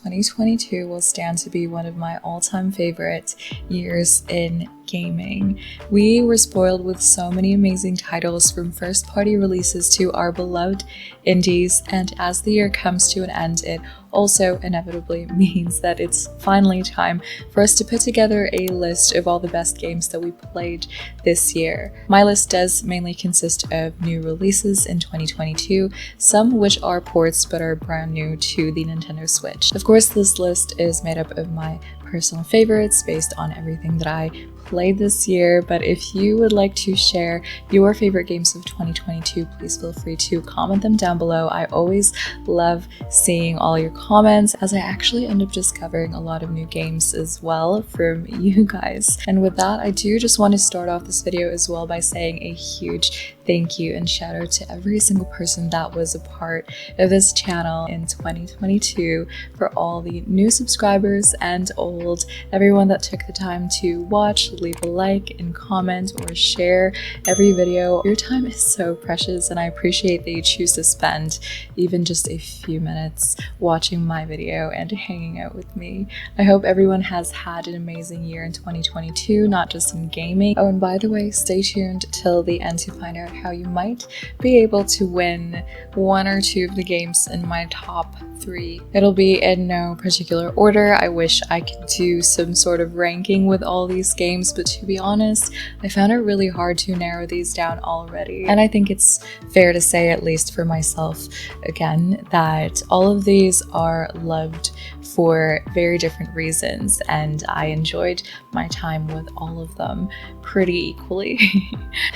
2022 will stand to be one of my all-time favorite years in gaming. We were spoiled with so many amazing titles, from first-party releases to our beloved indies, and as the year comes to an end, it also inevitably means that it's finally time for us to put together a list of all the best games that we played this year. My list does mainly consist of new releases in 2022, some which are ports but are brand new to the Nintendo Switch. Of course, this list is made up of my personal favorites based on everything that I played this year, but if you would like to share your favorite games of 2022, please feel free to comment them down below. I always love seeing all your comments, as I actually end up discovering a lot of new games as well from you guys. And with that, I do just want to start off this video as well by saying a huge thank you and shout out to every single person that was a part of this channel in 2022, for all the new subscribers and old, everyone that took the time to watch, leave a like and comment or share every video. Your time is so precious, and I appreciate that you choose to spend even just a few minutes watching my video and hanging out with me. I hope everyone has had an amazing year in 2022, not just in gaming. Oh, and by the way, stay tuned till the end to find out how you might be able to win one or two of the games in my top 3. It'll be in no particular order. I wish I could do some sort of ranking with all these games, but to be honest, I found it really hard to narrow these down already. And I think it's fair to say, at least for myself again, that all of these are loved for very different reasons, and I enjoyed my time with all of them pretty equally.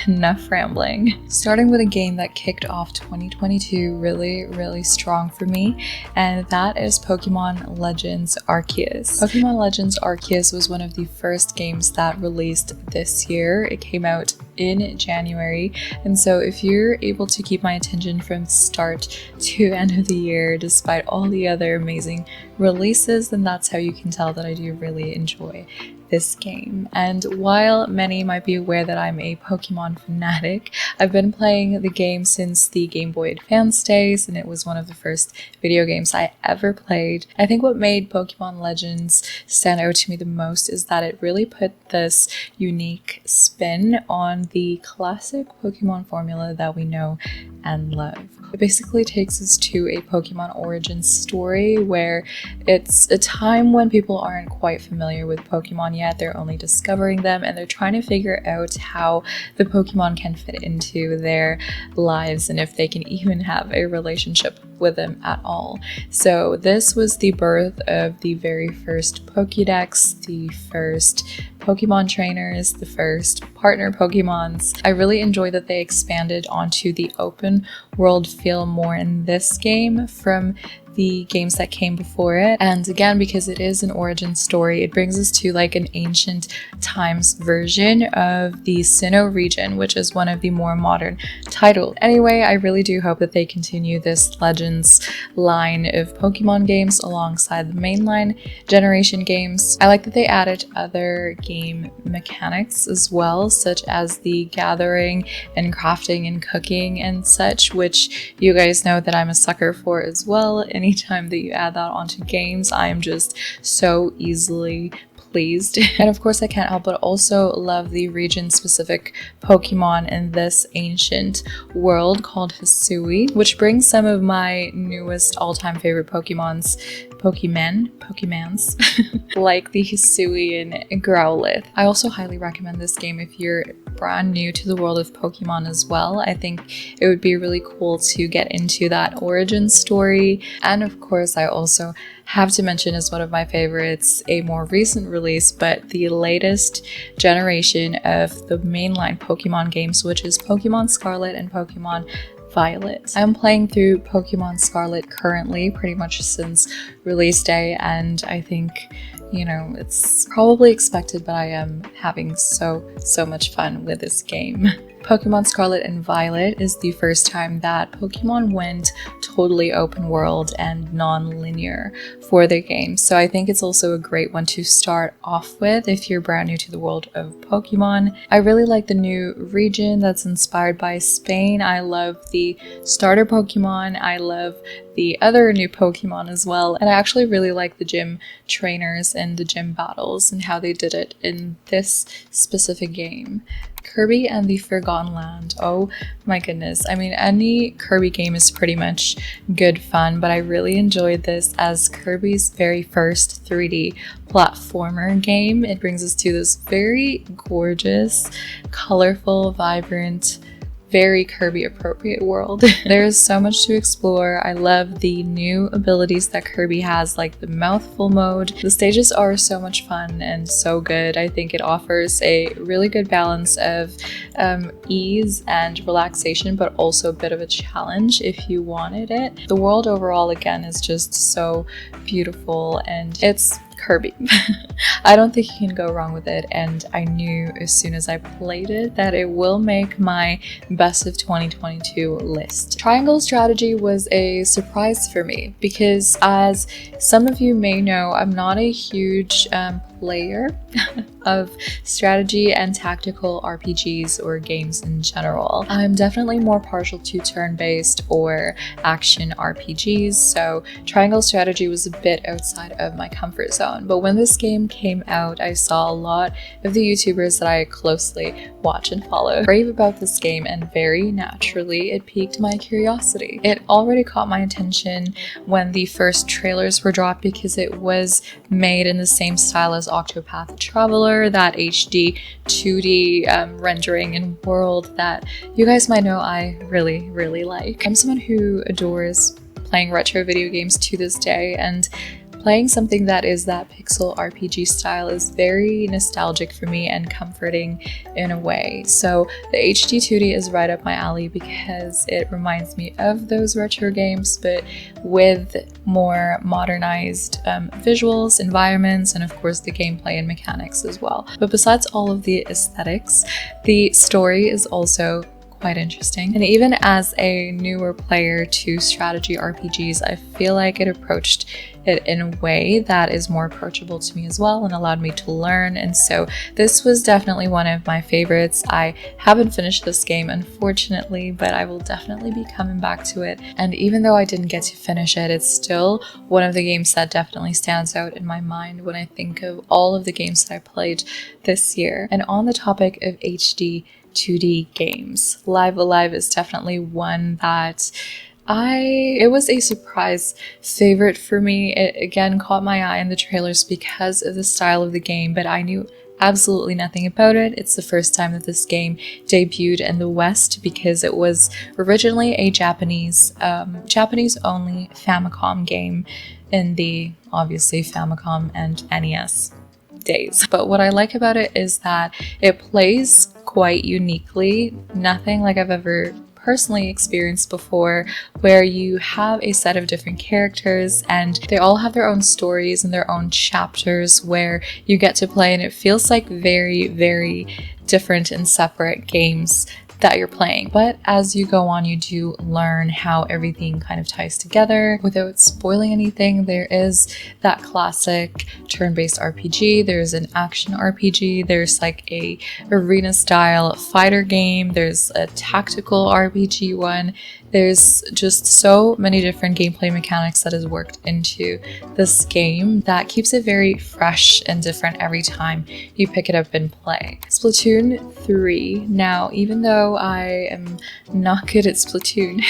Enough rambling. Starting with a game that kicked off 2022 really strong for me, and that is Pokemon Legends Arceus. Pokemon Legends Arceus was one of the first games that released this year. It came out in January, and so if you're able to keep my attention from start to end of the year despite all the other amazing releases, then that's how you can tell that I do really enjoy this game. And while many might be aware that I'm a Pokemon fanatic, I've been playing the game since the Game Boy Advance days, and it was one of the first video games I ever played. I think what made Pokemon Legends stand out to me the most is that it really put this unique spin on the classic Pokemon formula that we know and love. It basically takes us to a Pokemon origin story where it's a time when people aren't quite familiar with Pokemon yet. They're only discovering them, and they're trying to figure out how the Pokemon can fit into their lives and if they can even have a relationship with them at all. So this was the birth of the very first Pokédex, the first Pokemon trainers, the first partner Pokemons. I really enjoy that they expanded onto the open world feel more in this game from the games that came before it. And again, because it is an origin story, it brings us to like an ancient times version of the Sinnoh region, which is one of the more modern titles. Anyway, I really do hope that they continue this Legends line of Pokemon games alongside the mainline generation games. I like that they added other game mechanics as well, such as the gathering and crafting and cooking and such, which you guys know that I'm a sucker for as well. Anytime that you add that onto games, I am just so easily pleased. And of course, I can't help but also love the region-specific Pokemon in this ancient world called Hisui, which brings some of my newest all-time favorite Pokemons, like the Hisui and Growlithe. I also highly recommend this game if you're brand new to the world of Pokemon as well. I think it would be really cool to get into that origin story. And of course, I also have to mention, as one of my favorites, a more recent release, but the latest generation of the mainline Pokemon games, which is Pokemon Scarlet and Pokemon Violet. I'm playing through Pokemon Scarlet currently, pretty much since release day, and I think, you know, it's probably expected, but I am having so much fun with this game. Pokemon Scarlet and Violet is the first time that Pokemon went totally open world and non-linear for their game, so I think it's also a great one to start off with if you're brand new to the world of Pokemon. I really like the new region that's inspired by Spain. I love the starter Pokemon. I love the other new Pokemon as well. And I actually really like the gym trainers and the gym battles and how they did it in this specific game. Kirby and the Forgotten Land. Oh my goodness. I mean, any Kirby game is pretty much good fun, but I really enjoyed this as Kirby's very first 3D platformer game. It brings us to this very gorgeous, colorful, vibrant, very Kirby appropriate world. There's so much to explore. I love the new abilities that Kirby has, like the mouthful mode. The stages are so much fun and so good. I think it offers a really good balance of ease and relaxation, but also a bit of a challenge if you wanted it. The world overall, again, is just so beautiful, and it's Kirby. I don't think you can go wrong with it, and I knew as soon as I played it that it will make my best of 2022 list. Triangle strategy was a surprise for me because, as some of you may know, I'm not a huge player of strategy and tactical RPGs or games in general. I'm definitely more partial to turn-based or action RPGs, so Triangle strategy was a bit outside of my comfort zone. But when this game came out, I saw a lot of the YouTubers that I closely watch and follow rave about this game, and very naturally it piqued my curiosity. It already caught my attention when the first trailers were dropped because it was made in the same style as Octopath Traveler, that HD 2D rendering and world that you guys might know I really like. I'm someone who adores playing retro video games to this day, and playing something that is that pixel RPG style is very nostalgic for me and comforting in a way. So the HD 2D is right up my alley because it reminds me of those retro games, but with more modernized visuals, environments, and of course the gameplay and mechanics as well. But besides all of the aesthetics, the story is also quite interesting. And even as a newer player to strategy RPGs, I feel like it approached it in a way that is more approachable to me as well and allowed me to learn. And so this was definitely one of my favorites. I haven't finished this game, unfortunately, but I will definitely be coming back to it. And even though I didn't get to finish it, it's still one of the games that definitely stands out in my mind when I think of all of the games that I played this year. And on the topic of HD 2D games, Live Alive is definitely one that it was a surprise favorite for me. It again caught my eye in the trailers because of the style of the game, but I knew absolutely nothing about it. It's the first time that this game debuted in the West because it was originally a Japanese only Famicom game in the obviously Famicom and NES days. But what I like about it is that it plays quite uniquely, nothing like I've ever personally experienced before, where you have a set of different characters and they all have their own stories and their own chapters where you get to play, and it feels like very different and separate games that you're playing. But as you go on, you do learn how everything kind of ties together. Without spoiling anything, there is that classic turn-based RPG, there's an action RPG, there's like a arena style fighter game, there's a tactical RPG one. There's just so many different gameplay mechanics that is worked into this game that keeps it very fresh and different every time you pick it up and play. Splatoon 3. Now, even though I am not good at Splatoon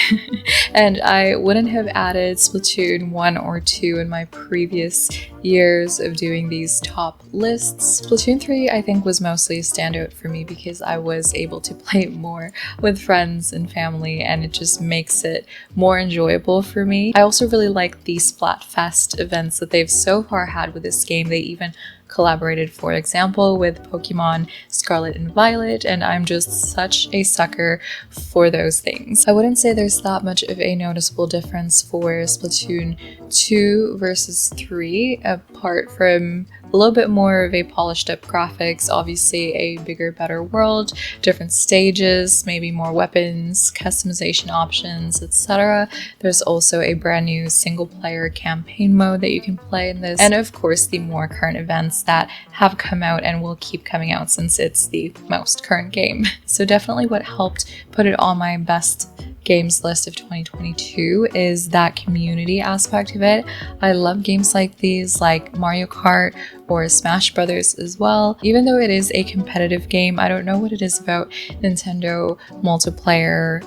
and I wouldn't have added Splatoon 1 or 2 in my previous years of doing these top lists, Splatoon 3 I think was mostly a standout for me because I was able to play more with friends and family, and it just makes it more enjoyable for me. I also really like the Splatfest events that they've so far had with this game. They even collaborated, for example, with Pokemon Scarlet and Violet, and I'm just such a sucker for those things. I wouldn't say there's that much of a noticeable difference for Splatoon 2 versus 3, apart from a little bit more of a polished up graphics, obviously a bigger, better world, different stages, maybe more weapons, customization options, etc. There's also a brand new single player campaign mode that you can play in this, and of course the more current events that have come out and will keep coming out since it's the most current game. So definitely what helped put it on my best games list of 2022 is that community aspect of it. I love games like these, like Mario Kart or Smash Brothers as well. Even though it is a competitive game, I don't know what it is about Nintendo multiplayer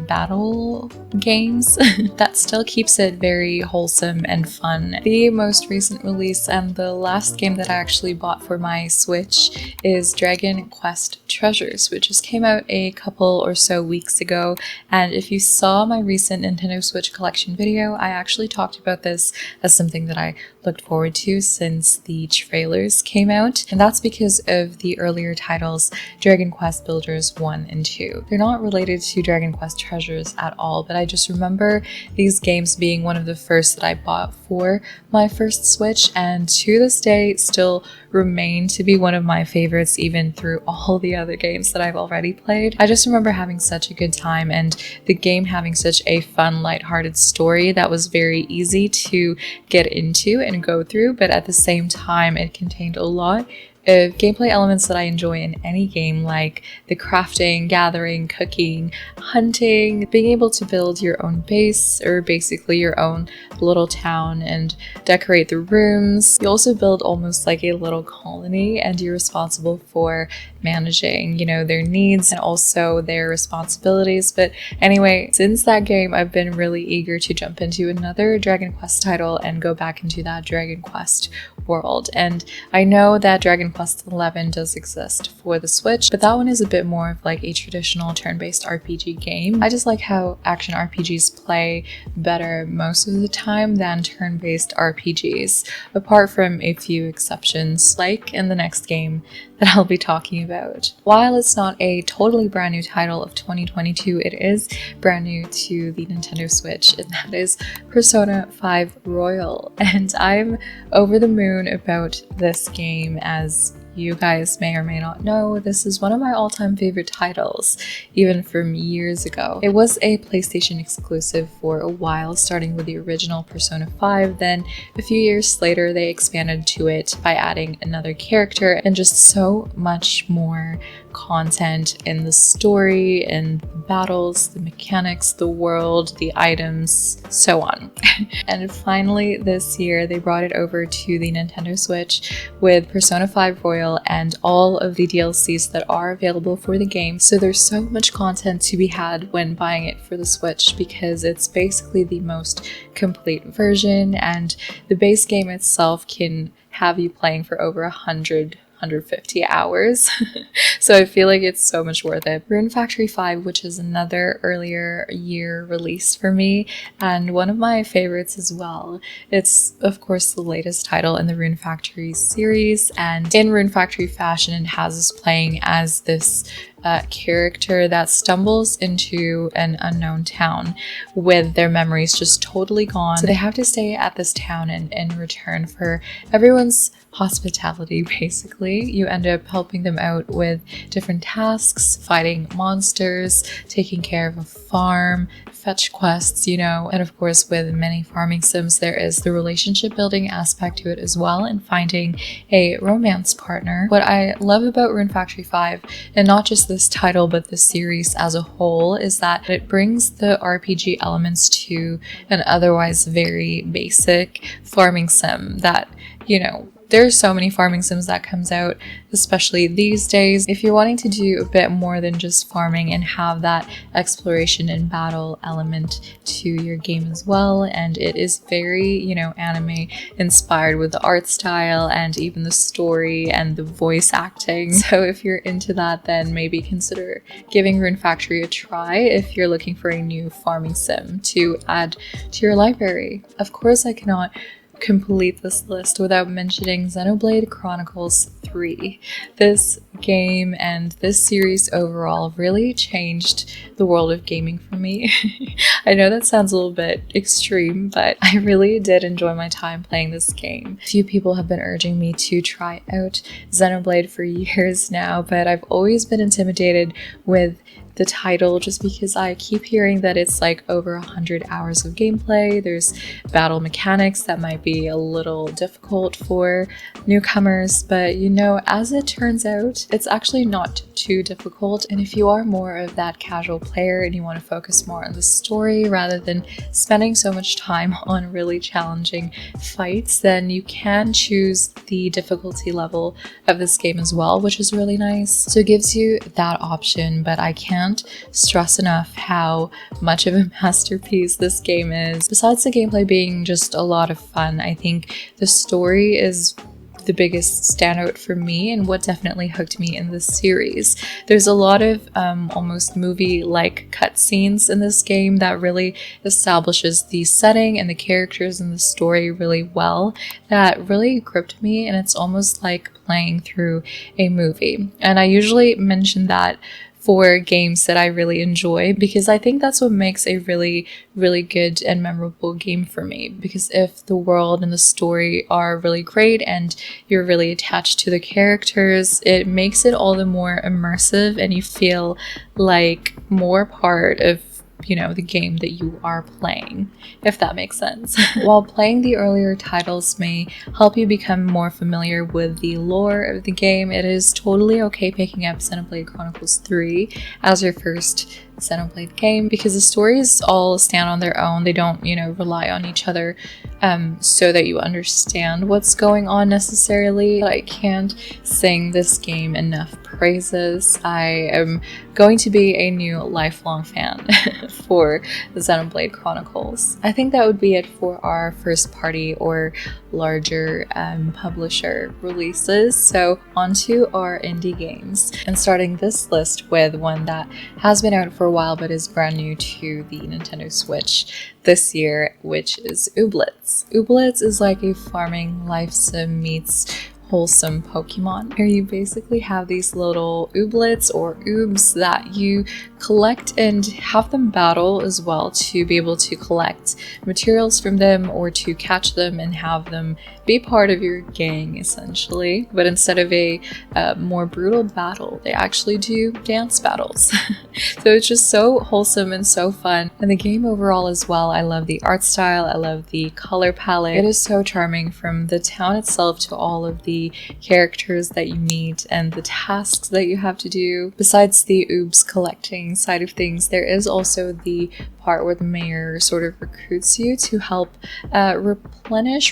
battle games that still keeps it very wholesome and fun. The most recent release and the last game that I actually bought for my Switch is Dragon Quest Treasures, which just came out a couple or so weeks ago. And if you saw my recent Nintendo Switch collection video, I actually talked about this as something that I looked forward to since the trailers came out, and that's because of the earlier titles, Dragon Quest Builders 1 and 2. They're not related to Dragon Quest Treasures at all, but I just remember these games being one of the first that I bought for my first Switch, and to this day still remain to be one of my favorites even through all the other games that I've already played. I just remember having such a good time and the game having such a fun, lighthearted story that was very easy to get into and go through, but at the same time it contained a lot of gameplay elements that I enjoy in any game, like the crafting, gathering, cooking, hunting, being able to build your own base or basically your own little town and decorate the rooms. You also build almost like a little colony and you're responsible for managing, their needs and also their responsibilities. But anyway, since that game, I've been really eager to jump into another Dragon Quest title and go back into that Dragon Quest world. And I know that Dragon Quest 11 does exist for the Switch, but that one is a bit more of like a traditional turn-based RPG game. I just like how action RPGs play better most of the time than turn-based RPGs, apart from a few exceptions, like in the next game that I'll be talking about. While it's not a totally brand new title of 2022, it is brand new to the Nintendo Switch, and that is Persona 5 Royal. And I'm over the moon about this game. As you guys may or may not know, this is one of my all-time favorite titles, even from years ago. It was a PlayStation exclusive for a while, starting with the original Persona 5, then a few years later they expanded to it by adding another character and just so much more content in the story and the battles, the mechanics, the world, the items, so on. And finally this year they brought it over to the Nintendo Switch with Persona 5 Royal and all of the DLCs that are available for the game. So there's so much content to be had when buying it for the Switch because it's basically the most complete version, and the base game itself can have you playing for over 150 hours. So I feel like it's so much worth it. Rune Factory 5, which is another earlier year release for me and one of my favorites as well. It's of course the latest title in the Rune Factory series, and in Rune Factory fashion it has us playing as this character that stumbles into an unknown town with their memories just totally gone. So they have to stay at this town and in return for everyone's hospitality, basically. You end up helping them out with different tasks, fighting monsters, taking care of a farm, fetch quests, and of course with many farming sims there is the relationship building aspect to it as well, and finding a romance partner. What I love about Rune Factory 5, and not just this title but the series as a whole, is that it brings the RPG elements to an otherwise very basic farming sim that, there's so many farming sims that comes out, especially these days. If you're wanting to do a bit more than just farming and have that exploration and battle element to your game as well, and it is very, anime inspired with the art style and even the story and the voice acting. So if you're into that, then maybe consider giving Rune Factory a try if you're looking for a new farming sim to add to your library. Of course, I cannot complete this list without mentioning Xenoblade Chronicles 3. This game and this series overall really changed the world of gaming for me. I know that sounds a little bit extreme, but I really did enjoy my time playing this game. A few people have been urging me to try out Xenoblade for years now, but I've always been intimidated with the title just because I keep hearing that it's like over 100 hours of gameplay. There's battle mechanics that might be a little difficult for newcomers, but you know, as it turns out, it's actually not too difficult. And if you are more of that casual player and you want to focus more on the story rather than spending so much time on really challenging fights, then you can choose the difficulty level of this game as well, which is really nice. So it gives you that option, but I can't stress enough how much of a masterpiece this game is. Besides the gameplay being just a lot of fun, I think the story is the biggest standout for me and what definitely hooked me in this series. There's a lot of almost movie-like cutscenes in this game that really establishes the setting and the characters and the story really well, that really gripped me, and it's almost like playing through a movie. And I usually mention that for games that I really enjoy, because I think that's what makes a really, really good and memorable game for me. Because if the world and the story are really great and you're really attached to the characters, it makes it all the more immersive and you feel like more part of, you know, the game that you are playing, if that makes sense. While playing the earlier titles may help you become more familiar with the lore of the game, it is totally okay picking up Xenoblade Chronicles 3 as your first Xenoblade game, because the stories all stand on their own. They don't, you know, rely on each other so that you understand what's going on necessarily. I can't sing this game enough praises. I am going to be a new lifelong fan for the Xenoblade Chronicles. I think that would be it for our first party or larger publisher releases. So onto our indie games, and starting this list with one that has been out for a while but is brand new to the Nintendo Switch this year, which is Ooblets. Ooblets is like a farming life sim meets wholesome Pokemon, where you basically have these little ooblets or oobs that you collect and have them battle as well to be able to collect materials from them or to catch them and have them be part of your gang essentially. But instead of a more brutal battle, they actually do dance battles. So it's just so wholesome and so fun. And the game overall as well, I love the art style, I love the color palette. It is so charming, from the town itself to all of the characters that you meet and the tasks that you have to do. Besides the oobs collecting side of things, there is also the part where the mayor sort of recruits you to help revitalize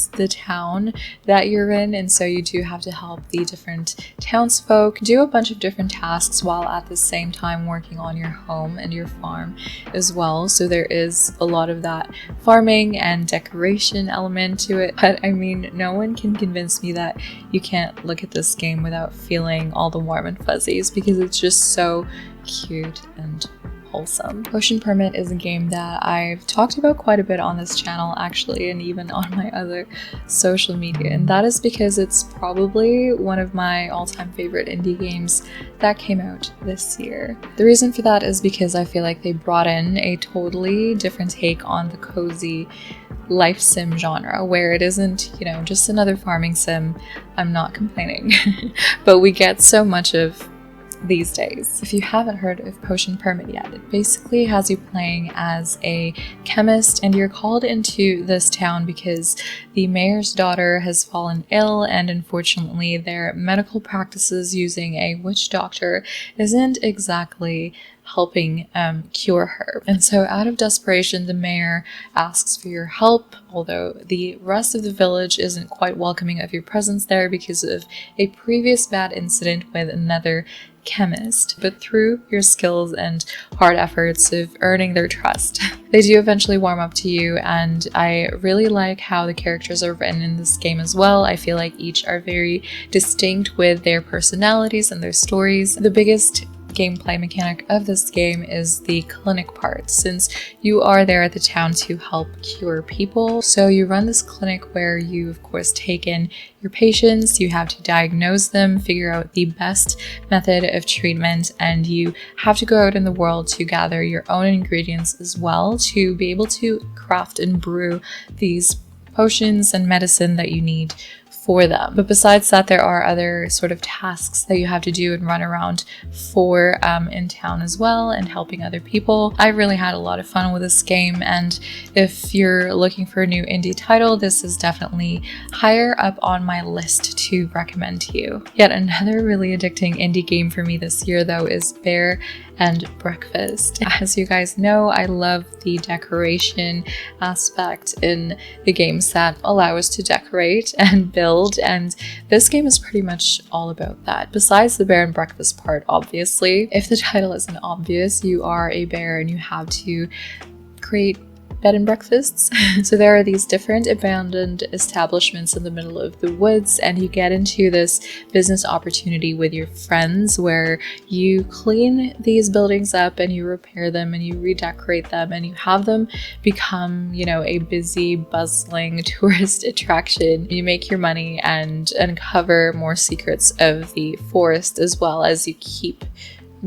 the town that you're in, and so you do have to help the different townsfolk do a bunch of different tasks while at the same time working on your home and your farm as well. So there is a lot of that farming and decoration element to it, but I mean, no one can convince me that you can't look at this game without feeling all the warm and fuzzies, because it's just so cute and wholesome. Potion Permit is a game that I've talked about quite a bit on this channel actually, and even on my other social media, and that is because it's probably one of my all-time favorite indie games that came out this year. The reason for that is because I feel like they brought in a totally different take on the cozy life sim genre, where it isn't, you know, just another farming sim. I'm not complaining, but we get so much of these days. If you haven't heard of Potion Permit yet, it basically has you playing as a chemist, and you're called into this town because the mayor's daughter has fallen ill, and unfortunately their medical practices using a witch doctor isn't exactly helping cure her. And so out of desperation, the mayor asks for your help, although the rest of the village isn't quite welcoming of your presence there because of a previous bad incident with another chemist. But through your skills and hard efforts of earning their trust, they do eventually warm up to you, and I really like how the characters are written in this game as well. I feel like each are very distinct with their personalities and their stories. The biggest gameplay mechanic of this game is the clinic part, since you are there at the town to help cure people. So you run this clinic where you of course take in your patients, you have to diagnose them, figure out the best method of treatment, and you have to go out in the world to gather your own ingredients as well to be able to craft and brew these potions and medicine that you need for them. But besides that, there are other sort of tasks that you have to do and run around for in town as well, and helping other people. I really had a lot of fun with this game, and if you're looking for a new indie title, this is definitely higher up on my list to recommend to you. Yet another really addicting indie game for me this year though is Bear and Breakfast. As you guys know, I love the decoration aspect in the games that allow us to decorate and build, and this game is pretty much all about that. Besides the bear and breakfast part, obviously, if the title isn't obvious, you are a bear and you have to create bed and breakfasts. So there are these different abandoned establishments in the middle of the woods, and you get into this business opportunity with your friends where you clean these buildings up and you repair them and you redecorate them and you have them become, you know, a busy, bustling tourist attraction. You make your money and uncover more secrets of the forest as well as you keep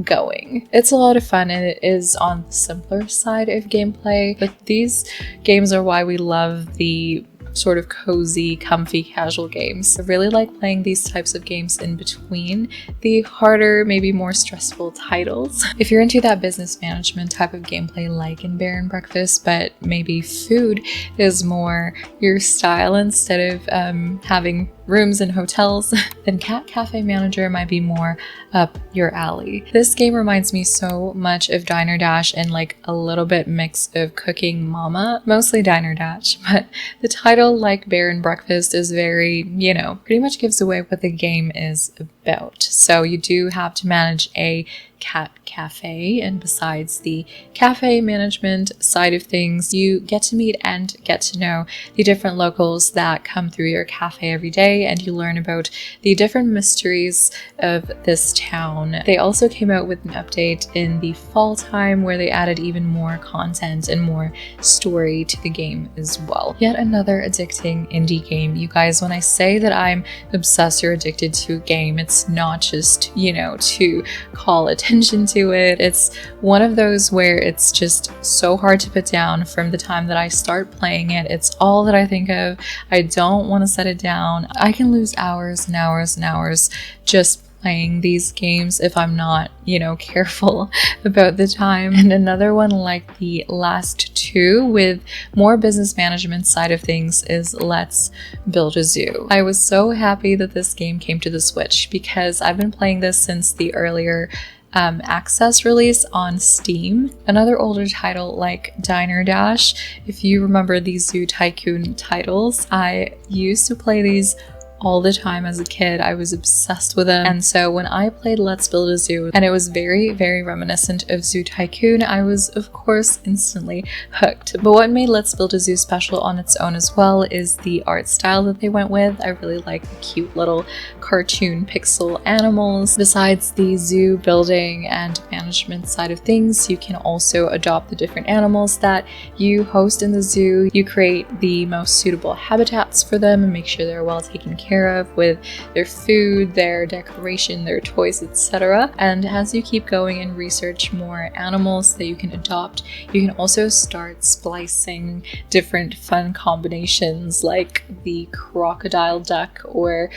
going. It's a lot of fun, and it is on the simpler side of gameplay, but these games are why we love the sort of cozy, comfy, casual games. I really like playing these types of games in between the harder, maybe more stressful titles. If you're into that business management type of gameplay like in Bear and Breakfast, but maybe food is more your style instead of having rooms in hotels, then Cat Cafe Manager might be more up your alley. This game reminds me so much of Diner Dash and like a little bit mix of Cooking Mama, mostly Diner Dash, but the title, like Bear and Breakfast, is very, you know, pretty much gives away what the game is about. So you do have to manage a cat cafe, and besides the cafe management side of things, you get to meet and get to know the different locals that come through your cafe every day, and you learn about the different mysteries of this town. They also came out with an update in the fall time where they added even more content and more story to the game as well. Yet another addicting indie game. You guys, when I say that I'm obsessed or addicted to a game, it's not just, you know, to call attention to it. It's one of those where it's just so hard to put down from the time that I start playing it. It's all that I think of. I don't want to set it down. I can lose hours and hours and hours just playing these games if I'm not, you know, careful about the time. And another one like the last two with more business management side of things is Let's Build a Zoo. I was so happy that this game came to the Switch because I've been playing this since the earlier access release on Steam. Another older title like Diner Dash, if you remember these Zoo Tycoon titles, I used to play these all the time as a kid. I was obsessed with them, and so when I played Let's Build a Zoo and it was very, very reminiscent of Zoo Tycoon, I was of course instantly hooked. But what made Let's Build a Zoo special on its own as well is the art style that they went with. I really like the cute little cartoon pixel animals. Besides the zoo building and management side of things, you can also adopt the different animals that you host in the zoo. You create the most suitable habitats for them and make sure they're well taken care of with their food, their decoration, their toys, etc. And as you keep going and research more animals that you can adopt, you can also start splicing different fun combinations like the crocodile duck or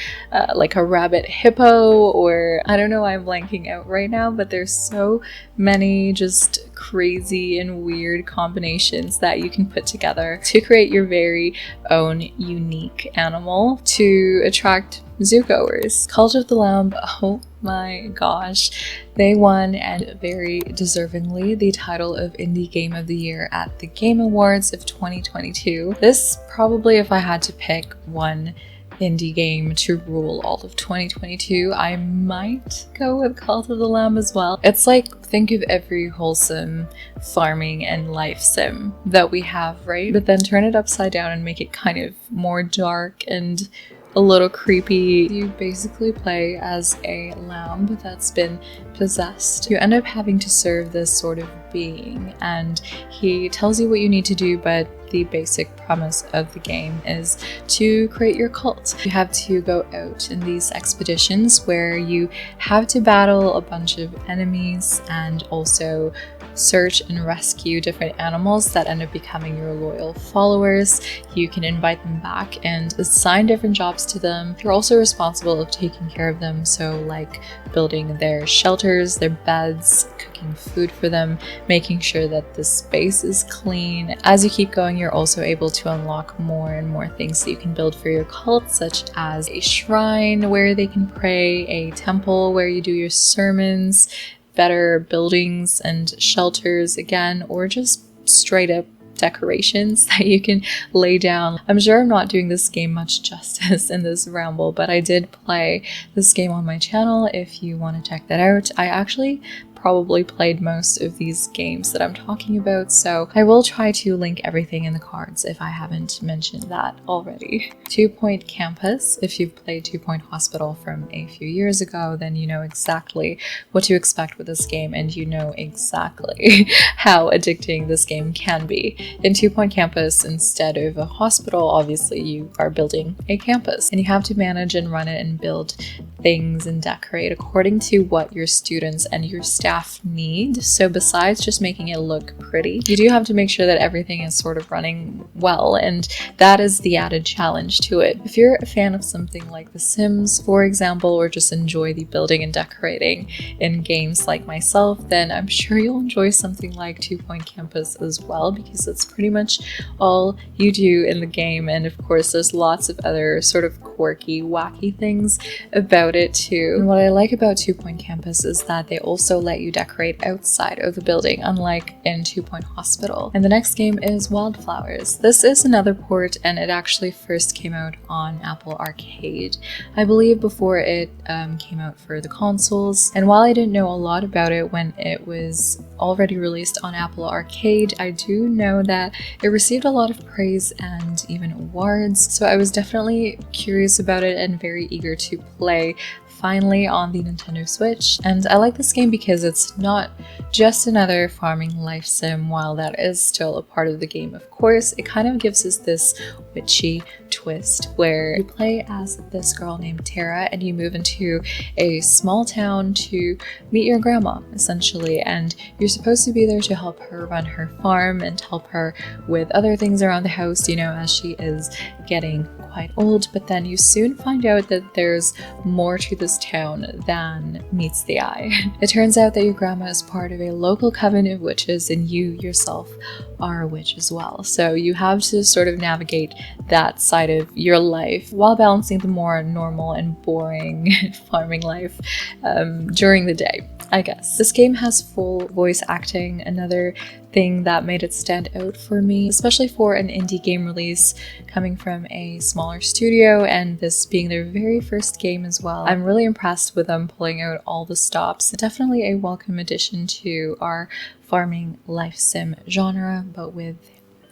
like a rabbit hippo, or I don't know why I'm blanking out right now, but there's so many just crazy and weird combinations that you can put together to create your very own unique animal to attract zoogoers. Cult of the Lamb, oh my gosh, they won, and very deservingly, the title of Indie Game of the Year at the Game Awards of 2022. This probably, if I had to pick one indie game to rule all of 2022, I might go with Cult of the Lamb as well. It's like, think of every wholesome farming and life sim that we have, right? But then turn it upside down and make it kind of more dark and a little creepy. You basically play as a lamb that's been possessed. You end up having to serve this sort of being, and he tells you what you need to do, but the basic premise of the game is to create your cult. You have to go out in these expeditions where you have to battle a bunch of enemies and also search and rescue different animals that end up becoming your loyal followers. You can invite them back and assign different jobs to them. You're also responsible of taking care of them, so like building their shelters, their beds, cooking food for them, making sure that the space is clean. As you keep going, you're also able to unlock more and more things that you can build for your cult, such as a shrine where they can pray, a temple where you do your sermons, better buildings and shelters again, or just straight up decorations that you can lay down. I'm sure I'm not doing this game much justice in this ramble, but I did play this game on my channel if you want to check that out. I actually probably played most of these games that I'm talking about, so I will try to link everything in the cards if I haven't mentioned that already. 2 Point Campus. If you've played 2 Point Hospital from a few years ago, then you know exactly what to expect with this game, and you know exactly how addicting this game can be. In 2 Point Campus, instead of a hospital, obviously you are building a campus, and you have to manage and run it and build things and decorate according to what your students and your staff need. So besides just making it look pretty, you do have to make sure that everything is sort of running well, and that is the added challenge to it. If you're a fan of something like The Sims, for example, or just enjoy the building and decorating in games like myself, then I'm sure you'll enjoy something like 2 Point Campus as well, because that's pretty much all you do in the game. And of course, there's lots of other sort of quirky, wacky things about it too. And what I like about 2 Point Campus is that they also let you decorate outside of the building, unlike in 2 Point Hospital. And the next game is Wildflowers. This is another port, and it actually first came out on Apple Arcade, I believe, before it came out for the consoles. And while I didn't know a lot about it when it was already released on Apple Arcade, I do know that it received a lot of praise and even awards, so I was definitely curious about it and very eager to play finally on the Nintendo Switch. And I like this game because it's not just another farming life sim. While that is still a part of the game, of course, it kind of gives us this witchy twist where you play as this girl named Tara, and you move into a small town to meet your grandma, essentially, and you're supposed to be there to help her run her farm and help her with other things around the house, you know, as she is getting quite old. But then you soon find out that there's more to this town than meets the eye. It turns out that your grandma is part of a local coven of witches, and you yourself are a witch as well. So you have to sort of navigate that side of your life while balancing the more normal and boring farming life during the day, I guess. This game has full voice acting, another thing that made it stand out for me, especially for an indie game release coming from a smaller studio, and this being their very first game as well. I'm really impressed with them pulling out all the stops. Definitely a welcome addition to our farming life sim genre, but with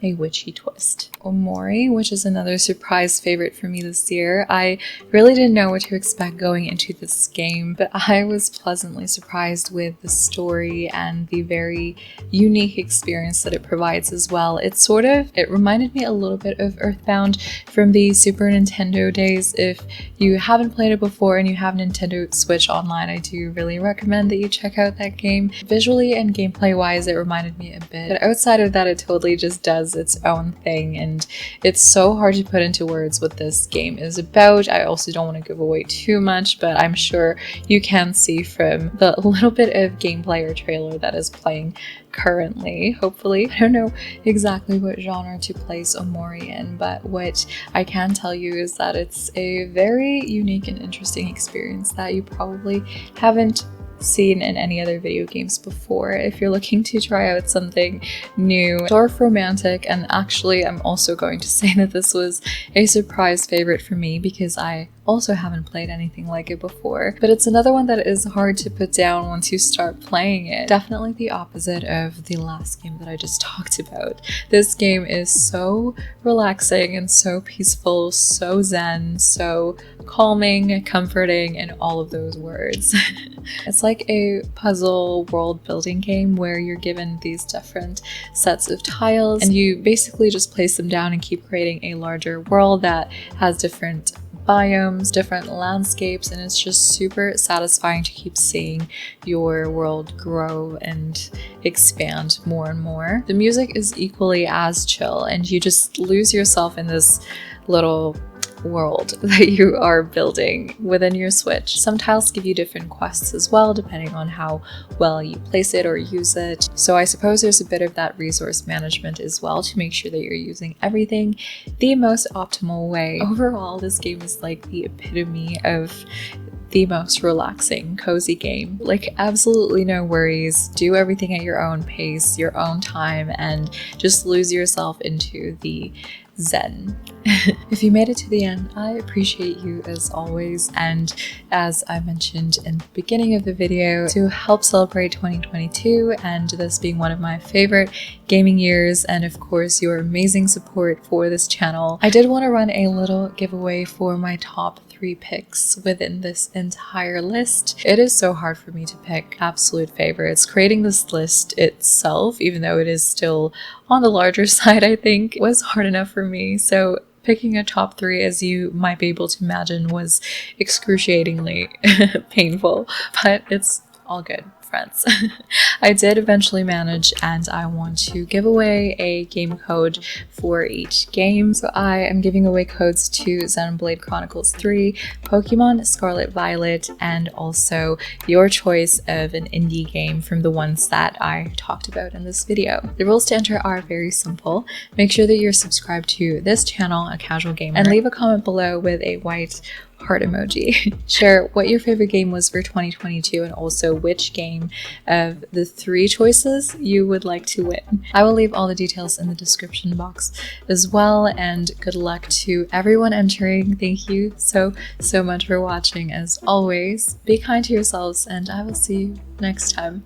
a witchy twist. Omori, which is another surprise favorite for me this year. I really didn't know what to expect going into this game, but I was pleasantly surprised with the story and the very unique experience that it provides as well. It reminded me a little bit of Earthbound from the Super Nintendo days. If you haven't played it before and you have Nintendo Switch Online, I do really recommend that you check out that game. Visually and gameplay wise, it reminded me a bit, but outside of that, it totally just does its own thing, and it's so hard to put into words what this game is about. I also don't want to give away too much, but I'm sure you can see from the little bit of gameplay or trailer that is playing currently, hopefully. I don't know exactly what genre to place Omori in, but what I can tell you is that it's a very unique and interesting experience that you probably haven't seen in any other video games before. If you're looking to try out something new, dwarf romantic, and actually I'm also going to say that this was a surprise favorite for me because I also haven't played anything like it before, but it's another one that is hard to put down once you start playing it. Definitely the opposite of the last game that I just talked about. This game is so relaxing and so peaceful, so zen, so calming, comforting, and all of those words. It's like a puzzle world building game where you're given these different sets of tiles and you basically just place them down and keep creating a larger world that has different biomes, different landscapes, and it's just super satisfying to keep seeing your world grow and expand more and more. The music is equally as chill, and you just lose yourself in this little world that you are building within your Switch. Some tiles give you different quests as well, depending on how well you place it or use it. So I suppose there's a bit of that resource management as well to make sure that you're using everything the most optimal way. Overall, this game is like the epitome of the most relaxing, cozy game. Like, absolutely no worries, do everything at your own pace, your own time, and just lose yourself into the zen. If you made it to the end, I appreciate you as always, and as I mentioned in the beginning of the video, to help celebrate 2022 and this being one of my favorite gaming years, and of course your amazing support for this channel, I did want to run a little giveaway for my top 3 picks within this entire list. It is so hard for me to pick absolute favorites. Creating this list itself, even though it is still on the larger side, I think, was hard enough for me. So picking a top 3, as you might be able to imagine, was excruciatingly painful, but it's all good, friends. I did eventually manage, and I want to give away a game code for each game. So I am giving away codes to Xenoblade Chronicles 3, Pokemon Scarlet Violet, and also your choice of an indie game from the ones that I talked about in this video. The rules to enter are very simple. Make sure that you're subscribed to this channel, A Casual Gamer, and leave a comment below with a white heart emoji. Share what your favorite game was for 2022 and also which game of the 3 choices you would like to win. I will leave all the details in the description box as well, and good luck to everyone entering. Thank you so much for watching. As always, be kind to yourselves, and I will see you next time.